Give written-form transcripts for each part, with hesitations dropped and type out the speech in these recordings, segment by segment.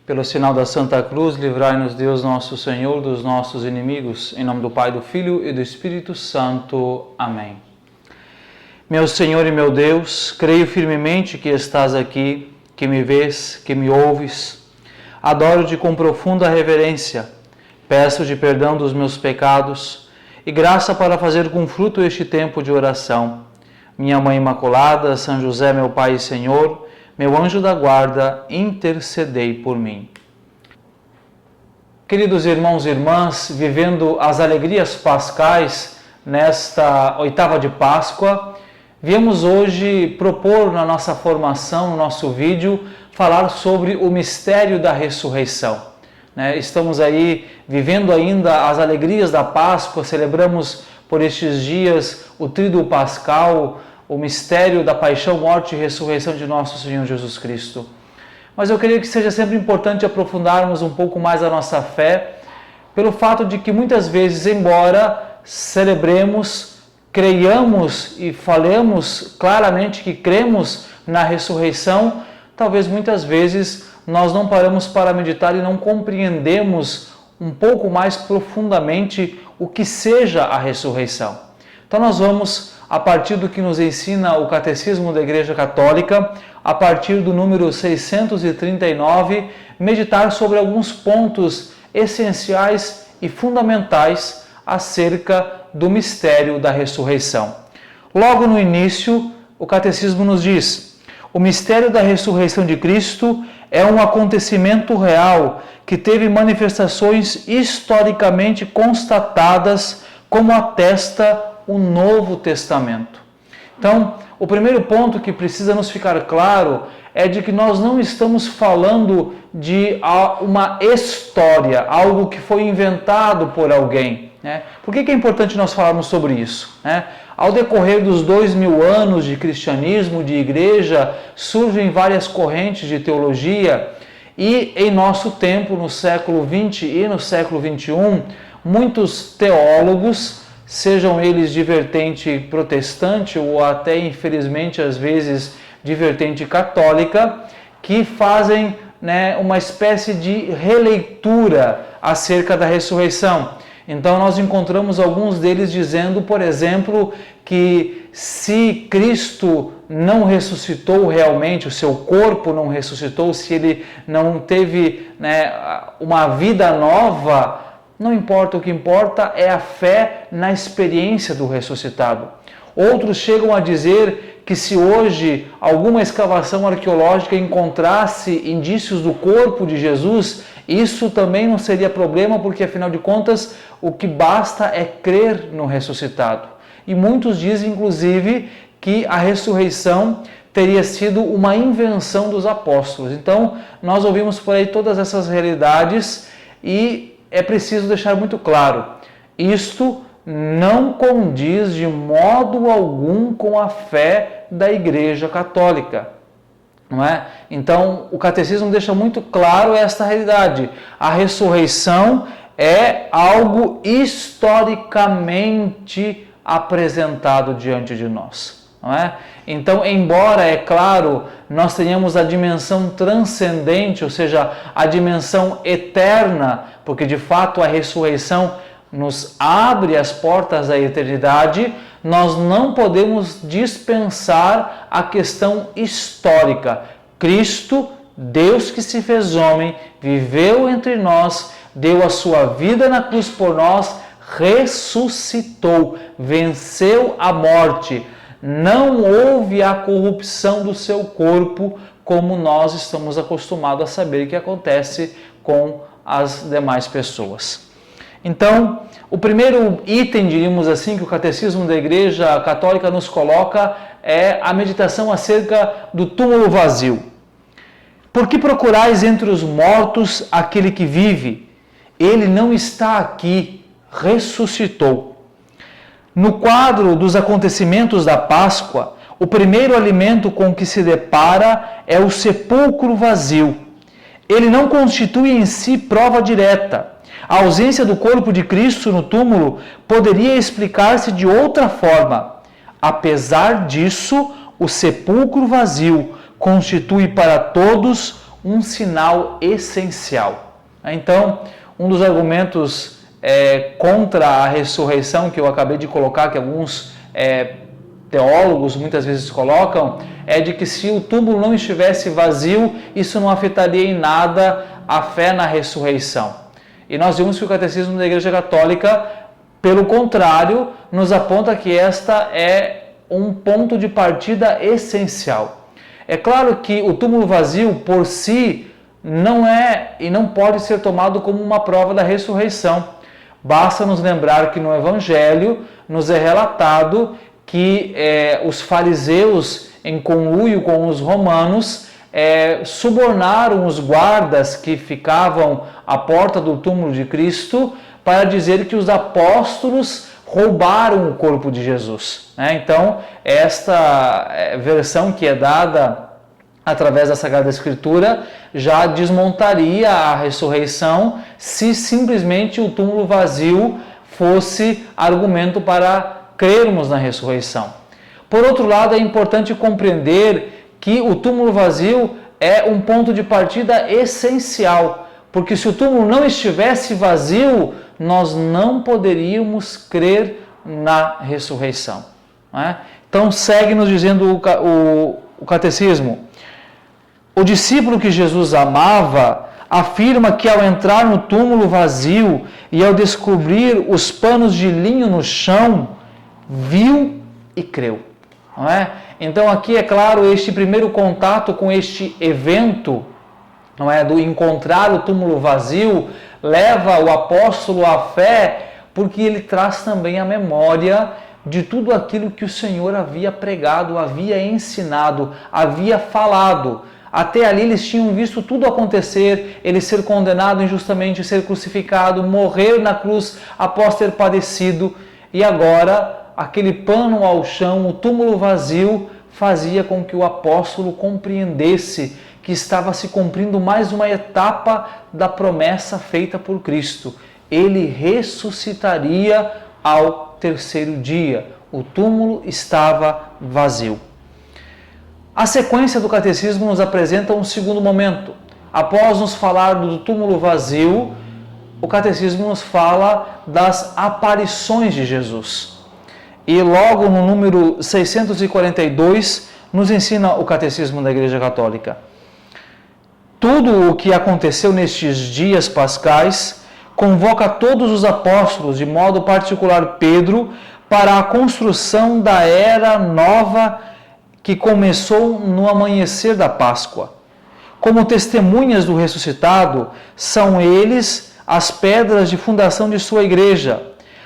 Pelo sinal da Santa Cruz, livrai-nos Deus nosso Senhor dos nossos inimigos. Em nome do Pai, do Filho e do Espírito Santo. Amém. Meu Senhor e meu Deus, creio firmemente que estás aqui, que me vês, que me ouves. Adoro-te com profunda reverência. Peço-te perdão dos meus pecados e graça para fazer com fruto este tempo de oração. Minha Mãe Imaculada, São José, meu Pai e Senhor, meu anjo da guarda, intercedei por mim. Queridos irmãos e irmãs, vivendo as alegrias pascais nesta oitava de Páscoa, viemos hoje propor na nossa formação, no nosso vídeo, falar sobre o mistério da ressurreição. Estamos aí vivendo ainda as alegrias da Páscoa, celebramos por estes dias o Tríduo Pascal, o mistério da paixão, morte e ressurreição de nosso Senhor Jesus Cristo. Mas eu creio que seja sempre importante aprofundarmos um pouco mais a nossa fé, pelo fato de que muitas vezes, embora celebremos, creiamos e falemos claramente que cremos na ressurreição, talvez muitas vezes nós não paramos para meditar e não compreendemos um pouco mais profundamente o que seja a ressurreição. Então nós vamos, a partir do que nos ensina o Catecismo da Igreja Católica, a partir do número 639, meditar sobre alguns pontos essenciais e fundamentais acerca do mistério da ressurreição. Logo no início, o Catecismo nos diz: o mistério da ressurreição de Cristo é um acontecimento real que teve manifestações historicamente constatadas, como atesta o Novo Testamento. Então, o primeiro ponto que precisa nos ficar claro é de que nós não estamos falando de uma história, algo que foi inventado por alguém. Por que é importante nós falarmos sobre isso? Ao decorrer dos 2000 anos de cristianismo, de igreja, surgem várias correntes de teologia e em nosso tempo, no século XX e no século XXI, muitos teólogos, sejam eles de vertente protestante ou até, infelizmente, às vezes, de vertente católica, que fazem uma espécie de releitura acerca da ressurreição. Então nós encontramos alguns deles dizendo, por exemplo, que se Cristo não ressuscitou realmente, o seu corpo não ressuscitou, se ele não teve uma vida nova, não importa, o que importa é a fé na experiência do ressuscitado. Outros chegam a dizer que se hoje alguma escavação arqueológica encontrasse indícios do corpo de Jesus, isso também não seria problema, porque afinal de contas o que basta é crer no ressuscitado. E muitos dizem inclusive que a ressurreição teria sido uma invenção dos apóstolos. Então nós ouvimos por aí todas essas realidades e é preciso deixar muito claro, isto não condiz de modo algum com a fé da Igreja Católica. Não é? Então, o Catecismo deixa muito claro esta realidade. A ressurreição é algo historicamente apresentado diante de nós. Não é? Então, embora, é claro, nós tenhamos a dimensão transcendente, ou seja, a dimensão eterna, porque de fato a ressurreição nos abre as portas da eternidade, nós não podemos dispensar a questão histórica. Cristo, Deus que se fez homem, viveu entre nós, deu a sua vida na cruz por nós, ressuscitou, venceu a morte. Não houve a corrupção do seu corpo, como nós estamos acostumados a saber que acontece com as demais pessoas. Então, o primeiro item, diríamos assim, que o Catecismo da Igreja Católica nos coloca é a meditação acerca do túmulo vazio. Por que procurais entre os mortos aquele que vive? Ele não está aqui, ressuscitou. No quadro dos acontecimentos da Páscoa, o primeiro alimento com que se depara é o sepulcro vazio. Ele não constitui em si prova direta. A ausência do corpo de Cristo no túmulo poderia explicar-se de outra forma. Apesar disso, o sepulcro vazio constitui para todos um sinal essencial. Então, um dos argumentos contra a ressurreição que eu acabei de colocar, que alguns teólogos muitas vezes colocam, é de que se o túmulo não estivesse vazio, isso não afetaria em nada a fé na ressurreição. E nós vimos que o Catecismo da Igreja Católica, pelo contrário, nos aponta que esta é um ponto de partida essencial. É claro que o túmulo vazio por si não é e não pode ser tomado como uma prova da ressurreição. Basta nos lembrar que no Evangelho nos é relatado que os fariseus, em conluio com os romanos, subornaram os guardas que ficavam à porta do túmulo de Cristo para dizer que os apóstolos roubaram o corpo de Jesus. Então, esta versão que é dada através da Sagrada Escritura já desmontaria a ressurreição se simplesmente o túmulo vazio fosse argumento para crermos na ressurreição. Por outro lado, é importante compreender que o túmulo vazio é um ponto de partida essencial, porque se o túmulo não estivesse vazio, nós não poderíamos crer na ressurreição. Então, segue nos dizendo o Catecismo: o discípulo que Jesus amava afirma que ao entrar no túmulo vazio e ao descobrir os panos de linho no chão, viu e creu. Não é? Então aqui é claro, este primeiro contato com este evento, não é, do encontrar o túmulo vazio, leva o apóstolo à fé, porque ele traz também a memória de tudo aquilo que o Senhor havia pregado, havia ensinado, havia falado. Até ali eles tinham visto tudo acontecer, ele ser condenado injustamente, ser crucificado, morrer na cruz após ter padecido, e agora aquele pano ao chão, o túmulo vazio, fazia com que o apóstolo compreendesse que estava se cumprindo mais uma etapa da promessa feita por Cristo. Ele ressuscitaria ao terceiro dia. O túmulo estava vazio. A sequência do Catecismo nos apresenta um segundo momento. Após nos falar do túmulo vazio, o Catecismo nos fala das aparições de Jesus. E logo no número 642, nos ensina o Catecismo da Igreja Católica: tudo o que aconteceu nestes dias pascais convoca todos os apóstolos, de modo particular Pedro, para a construção da era nova que começou no amanhecer da Páscoa. Como testemunhas do ressuscitado, são eles as pedras de fundação de sua igreja.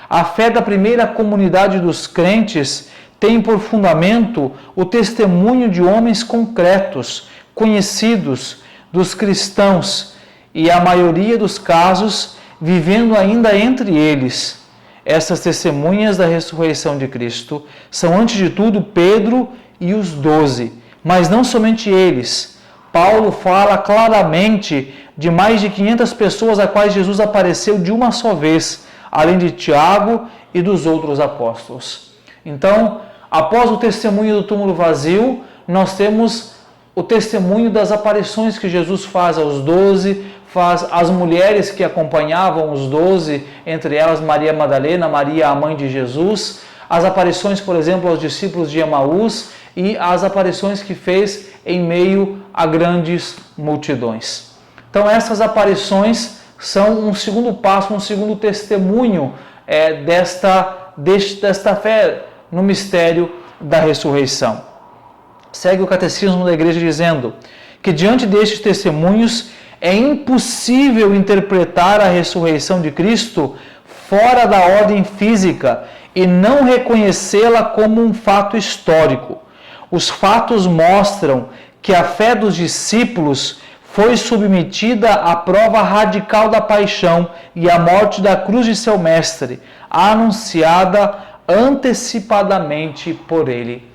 A fé da primeira comunidade dos crentes tem por fundamento o testemunho de homens concretos, conhecidos dos cristãos, e a maioria dos casos vivendo ainda entre eles. Essas testemunhas da ressurreição de Cristo são, antes de tudo, Pedro e os 12, mas não somente eles. Paulo fala claramente de mais de 500 pessoas a quais Jesus apareceu de uma só vez, além de Tiago e dos outros apóstolos. Então, após o testemunho do túmulo vazio, nós temos o testemunho das aparições que Jesus faz aos 12, faz às mulheres que acompanhavam os 12, entre elas Maria Madalena, Maria, a mãe de Jesus, as aparições, por exemplo, aos discípulos de Emaús e as aparições que fez em meio a grandes multidões. Então, essas aparições são um segundo passo, um segundo testemunho desta fé no mistério da ressurreição. Segue o Catecismo da Igreja dizendo que diante destes testemunhos é impossível interpretar a ressurreição de Cristo fora da ordem física e não reconhecê-la como um fato histórico. Os fatos mostram que a fé dos discípulos foi submetida à prova radical da paixão e à morte da cruz de seu mestre, anunciada antecipadamente por ele.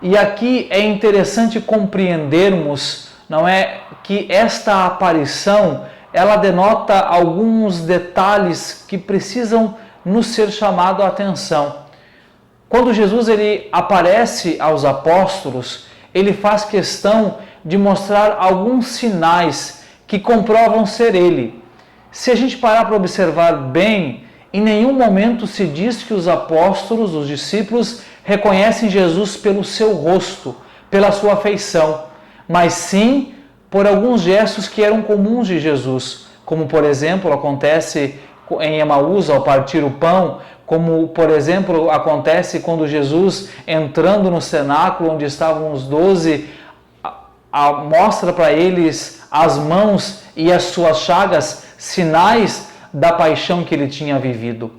E aqui é interessante compreendermos, não é, que esta aparição, ela denota alguns detalhes que precisam nos ser chamado a atenção. Quando Jesus ele aparece aos apóstolos, ele faz questão de mostrar alguns sinais que comprovam ser Ele. Se a gente parar para observar bem, em nenhum momento se diz que os apóstolos, os discípulos, reconhecem Jesus pelo seu rosto, pela sua feição, mas sim por alguns gestos que eram comuns de Jesus, como por exemplo acontece em Emaús ao partir o pão, como por exemplo acontece quando Jesus, entrando no cenáculo onde estavam os 12, mostra para eles as mãos e as suas chagas, sinais da paixão que ele tinha vivido.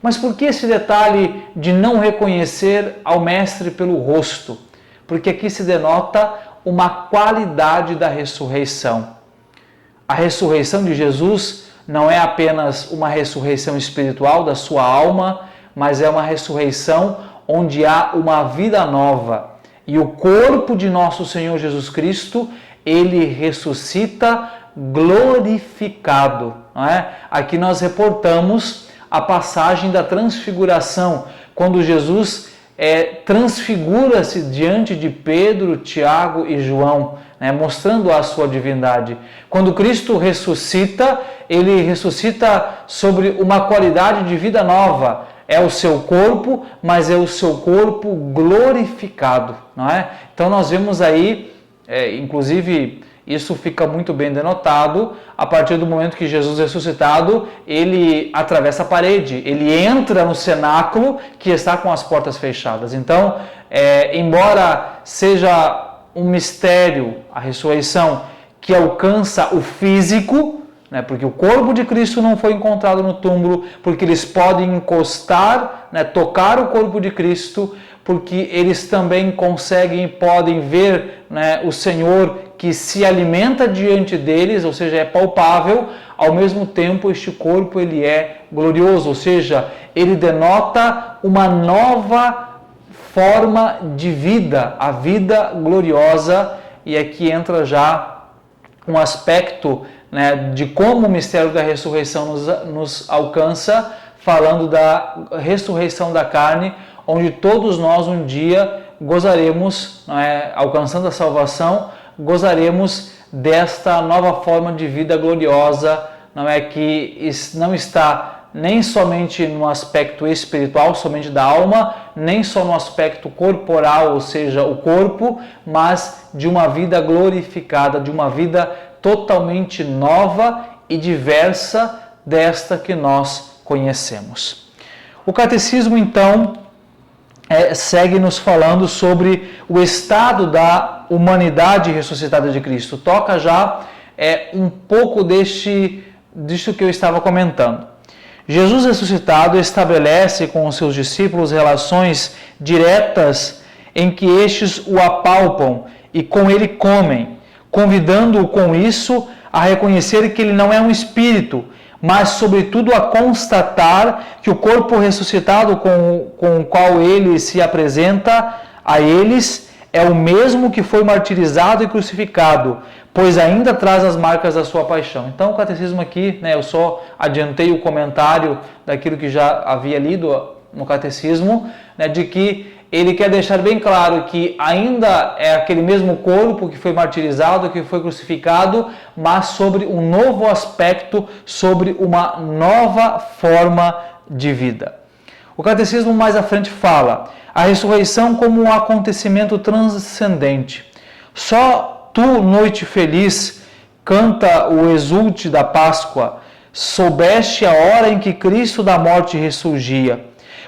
Mas por que esse detalhe de não reconhecer ao Mestre pelo rosto? Porque aqui se denota uma qualidade da ressurreição. A ressurreição de Jesus não é apenas uma ressurreição espiritual da sua alma, mas é uma ressurreição onde há uma vida nova. E o corpo de nosso Senhor Jesus Cristo, ele ressuscita glorificado. Não é? Aqui nós reportamos a passagem da transfiguração, quando Jesus transfigura-se diante de Pedro, Tiago e João, né, mostrando a sua divindade. Quando Cristo ressuscita, ele ressuscita sobre uma qualidade de vida nova. É o seu corpo, mas é o seu corpo glorificado, não é? Então nós vemos aí, inclusive isso fica muito bem denotado a partir do momento que Jesus ressuscitado, ele atravessa a parede, ele entra no cenáculo que está com as portas fechadas. Então, embora seja um mistério, a ressurreição, que alcança o físico, né, porque o corpo de Cristo não foi encontrado no túmulo, porque eles podem encostar, né, tocar o corpo de Cristo, porque eles também conseguem e podem ver, né, o Senhor que se alimenta diante deles, ou seja, é palpável. Ao mesmo tempo este corpo ele é glorioso, ou seja, ele denota uma nova forma de vida, a vida gloriosa. E aqui entra já um aspecto, né, de como o mistério da ressurreição nos alcança, falando da ressurreição da carne, onde todos nós um dia gozaremos, né, alcançando a salvação, gozaremos desta nova forma de vida gloriosa, não é, que não está nem somente no aspecto espiritual, somente da alma, nem só no aspecto corporal, ou seja, o corpo, mas de uma vida glorificada, de uma vida totalmente nova e diversa desta que nós conhecemos. O catecismo, então, segue nos falando sobre o estado da humanidade ressuscitada de Cristo. Toca já um pouco disto que eu estava comentando. Jesus ressuscitado estabelece com os seus discípulos relações diretas em que estes o apalpam e com ele comem, convidando-o com isso a reconhecer que ele não é um espírito, mas sobretudo a constatar que o corpo ressuscitado com o qual ele se apresenta a eles é o mesmo que foi martirizado e crucificado, pois ainda traz as marcas da sua paixão. Então o catecismo aqui, né, eu só adiantei o comentário daquilo que já havia lido no catecismo, né, de que ele quer deixar bem claro que ainda é aquele mesmo corpo que foi martirizado, que foi crucificado, mas sobre um novo aspecto, sobre uma nova forma de vida. O catecismo mais à frente fala: a ressurreição como um acontecimento transcendente. Só tu, noite feliz, canta o exulte da Páscoa, soubeste a hora em que Cristo da morte ressurgia.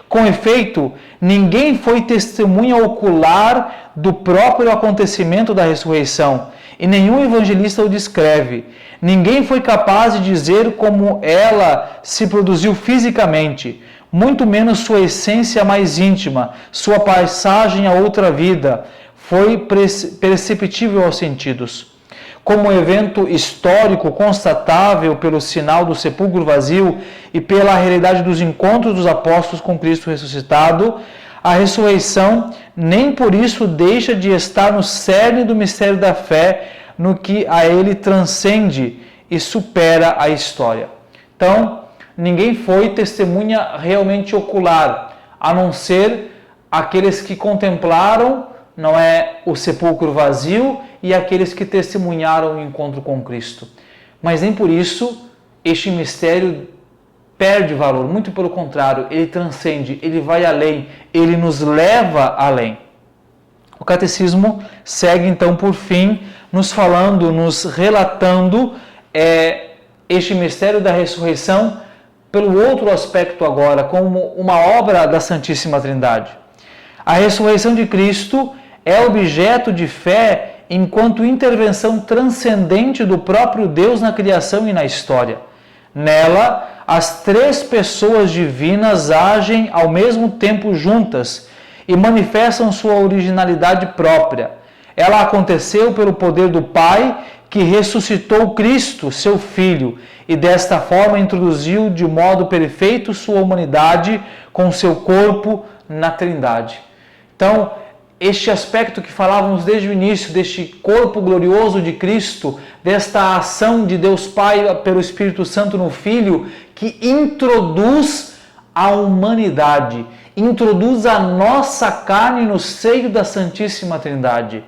Com efeito, ninguém foi testemunha ocular do próprio acontecimento da ressurreição, e nenhum evangelista o descreve. Ninguém foi capaz de dizer como ela se produziu fisicamente, muito menos sua essência mais íntima, sua passagem a outra vida, foi perceptível aos sentidos. Como evento histórico constatável pelo sinal do sepulcro vazio e pela realidade dos encontros dos apóstolos com Cristo ressuscitado, a ressurreição nem por isso deixa de estar no cerne do mistério da fé, no que a ele transcende e supera a história. Então, ninguém foi testemunha realmente ocular, a não ser aqueles que contemplaram, não é, o sepulcro vazio e aqueles que testemunharam o encontro com Cristo. Mas nem por isso este mistério perde valor, muito pelo contrário, ele transcende, ele vai além, ele nos leva além. O catecismo segue então por fim nos falando, nos relatando este mistério da ressurreição pelo outro aspecto agora, como uma obra da Santíssima Trindade. A ressurreição de Cristo é objeto de fé enquanto intervenção transcendente do próprio Deus na criação e na história. Nela, as três pessoas divinas agem ao mesmo tempo juntas e manifestam sua originalidade própria. Ela aconteceu pelo poder do Pai, que ressuscitou Cristo, seu Filho, e desta forma introduziu de modo perfeito sua humanidade com seu corpo na Trindade. Então, este aspecto que falávamos desde o início, deste corpo glorioso de Cristo, desta ação de Deus Pai pelo Espírito Santo no Filho, que introduz a humanidade, introduz a nossa carne no seio da Santíssima Trindade.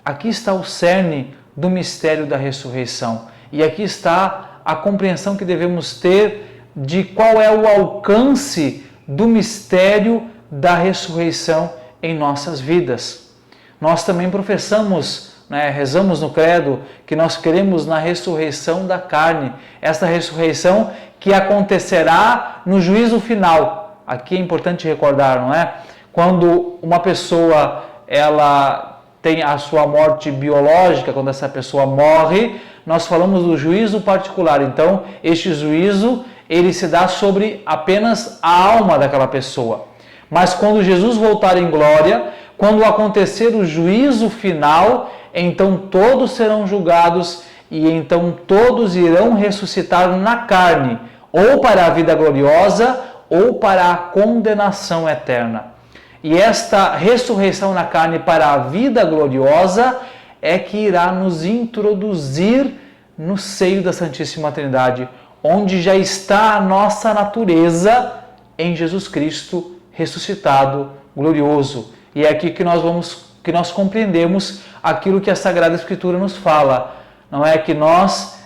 Aqui está o cerne do mistério da ressurreição. E aqui está a compreensão que devemos ter de qual é o alcance do mistério da ressurreição em nossas vidas. Nós também professamos, rezamos no credo, que nós queremos na ressurreição da carne, esta ressurreição que acontecerá no juízo final. Aqui é importante recordar, não é? Quando uma pessoa ela tem a sua morte biológica, quando essa pessoa morre, nós falamos do juízo particular. Então, este juízo, ele se dá sobre apenas a alma daquela pessoa. Mas quando Jesus voltar em glória, quando acontecer o juízo final, então todos serão julgados e então todos irão ressuscitar na carne, ou para a vida gloriosa, ou para a condenação eterna. E esta ressurreição na carne para a vida gloriosa é que irá nos introduzir no seio da Santíssima Trindade, onde já está a nossa natureza em Jesus Cristo ressuscitado, glorioso. E é aqui que nós compreendemos aquilo que a Sagrada Escritura nos fala. Não é que nós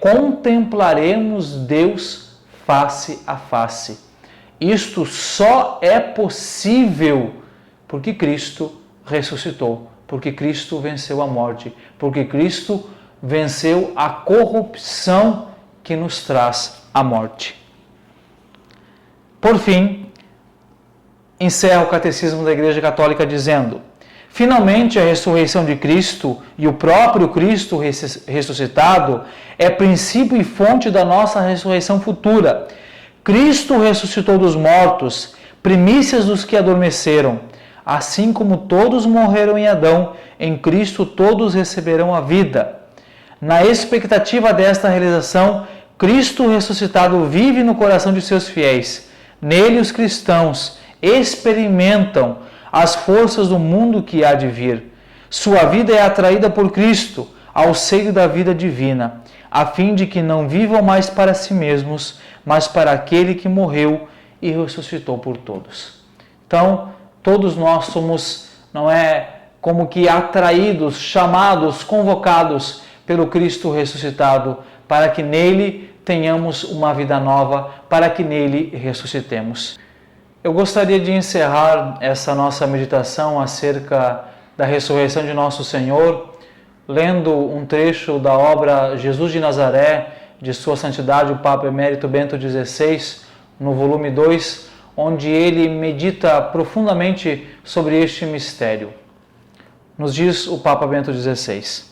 contemplaremos Deus face a face. Isto só é possível porque Cristo ressuscitou, porque Cristo venceu a morte, porque Cristo venceu a corrupção que nos traz a morte. Por fim, encerra o Catecismo da Igreja Católica dizendo: finalmente, a ressurreição de Cristo e o próprio Cristo ressuscitado é princípio e fonte da nossa ressurreição futura. Cristo ressuscitou dos mortos, primícias dos que adormeceram. Assim como todos morreram em Adão, em Cristo todos receberão a vida. Na expectativa desta realização, Cristo ressuscitado vive no coração de seus fiéis. Nele os cristãos experimentam as forças do mundo que há de vir. Sua vida é atraída por Cristo ao seio da vida divina, a fim de que não vivam mais para si mesmos, mas para aquele que morreu e ressuscitou por todos. Então, todos nós somos, como que atraídos, chamados, convocados pelo Cristo ressuscitado, para que nele tenhamos uma vida nova, para que nele ressuscitemos. Eu gostaria de encerrar essa nossa meditação acerca da ressurreição de Nosso Senhor, lendo um trecho da obra Jesus de Nazaré, de Sua Santidade o Papa Emérito Bento XVI, no volume 2, onde ele medita profundamente sobre este mistério. Nos diz o Papa Bento XVI: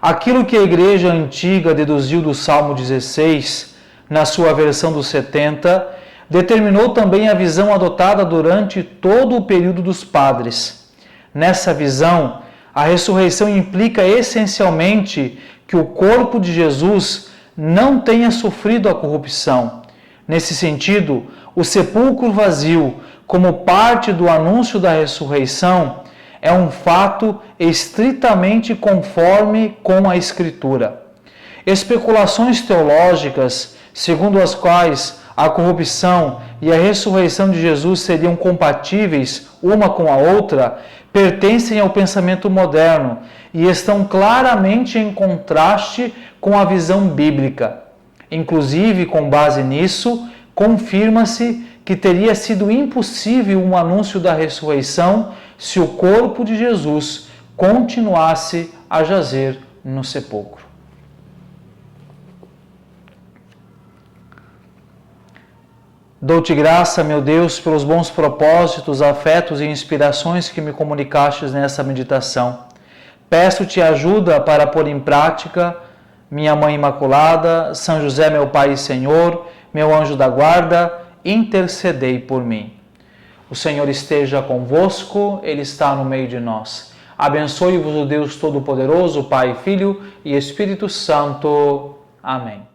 aquilo que a Igreja Antiga deduziu do Salmo 16, na sua versão dos 70, determinou também a visão adotada durante todo o período dos padres. Nessa visão, a ressurreição implica essencialmente que o corpo de Jesus não tenha sofrido a corrupção. Nesse sentido, o sepulcro vazio, como parte do anúncio da ressurreição, é um fato estritamente conforme com a Escritura. Especulações teológicas, segundo as quais a corrupção e a ressurreição de Jesus seriam compatíveis uma com a outra, pertencem ao pensamento moderno e estão claramente em contraste com a visão bíblica. Inclusive, com base nisso, confirma-se que teria sido impossível um anúncio da ressurreição se o corpo de Jesus continuasse a jazer no sepulcro. Dou-te graça, meu Deus, pelos bons propósitos, afetos e inspirações que me comunicastes nessa meditação. Peço-te ajuda para pôr em prática, minha Mãe Imaculada, São José, meu Pai e Senhor, meu anjo da guarda, intercedei por mim. O Senhor esteja convosco, Ele está no meio de nós. Abençoe-vos o Deus Todo-Poderoso, Pai, Filho e Espírito Santo. Amém.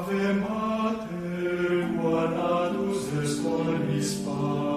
Ave Mater, qua natus est nobis paz.